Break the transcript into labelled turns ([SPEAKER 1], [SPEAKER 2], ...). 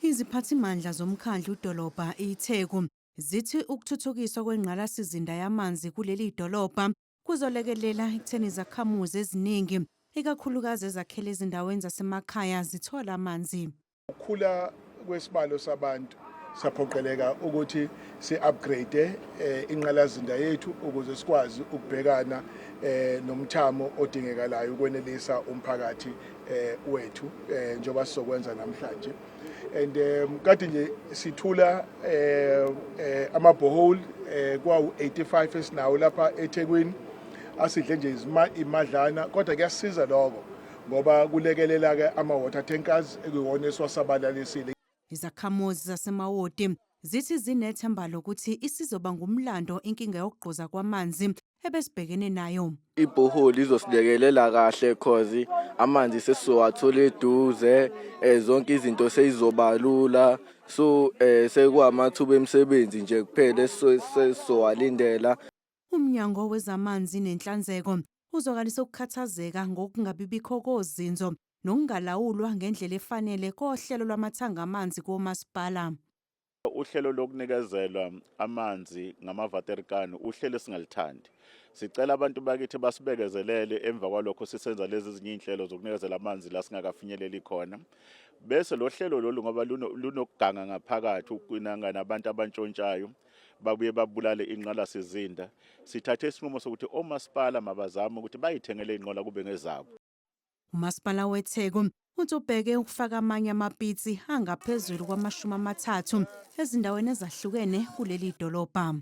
[SPEAKER 1] Iziphathimandla zomkhandlu dolobha iTheku zithi ukuthuthukiswa kwengqalasizinda yamanzi kuleli dolobha kuzolekelela ekutheni izakhamuzi eziningi ikakhulukazi ezakhele ezindaweni zasemakhaya zithola amanzi.
[SPEAKER 2] Ukukhula kwesibalo sabantu saphoqeleka ukuthi si-upgrade inqalazinda yethu ukuze sikwazi ukubhekana nomthamo odingekalayo ukwenelisa umphakathi wethu njengoba sizokwenza namhlanje. And kade nje sithula amabhoholi kwawu-85 esinawo lapha eThekwini asidle nje imadlana kodwa kuyasiza lokho ngoba kulekelela-ke ama-water tankers ekuyiwona esiwasabalalisile.
[SPEAKER 1] Izakhamuzi zasemawodi zithi zinethemba lokuthi isizoba ngumlando inkinga yokugqoza kwamanzi ebesibhekene nayo.
[SPEAKER 3] Ibhoholi izosilekelela kahle cause amanzi sesizowathola eduze, zonke izinto seyizoba lula, so sekwamathuba emisebenzi nje kuphela sesizowalindela.
[SPEAKER 1] Umnyango wezamanzi nenhlanzeko uzokalisa ukukhathazeka ngokungabibikho kozinzo nokungalawulwa ngendlela efanele kohlelo lwamathanga amanzi komasipala.
[SPEAKER 4] Uhlelo lokunikezelwa amanzi ngamawaterkani uhlelo esingalithandi. Sicela abantu bakithi basibekezelele emva kwalokho sisenza lezi ezinye inhlelo zokunikezela amanzi la singakafinyeleli khona. Bese lo hlelo lolu ngoba lunokuganga ngaphakathi ukwinanga nabantu abantshontshayo babuye babulale inqalasizinda. Sithathe isinqumo sokuthi omasipala mabazame ukuthi bayithengele inqola kube ngezabo.
[SPEAKER 1] Umasipala weTheku uthi ubheke ukufaka amanye amapitsi angaphezulu kwama-30 ezindaweni ezahlukene kuleli dolobha.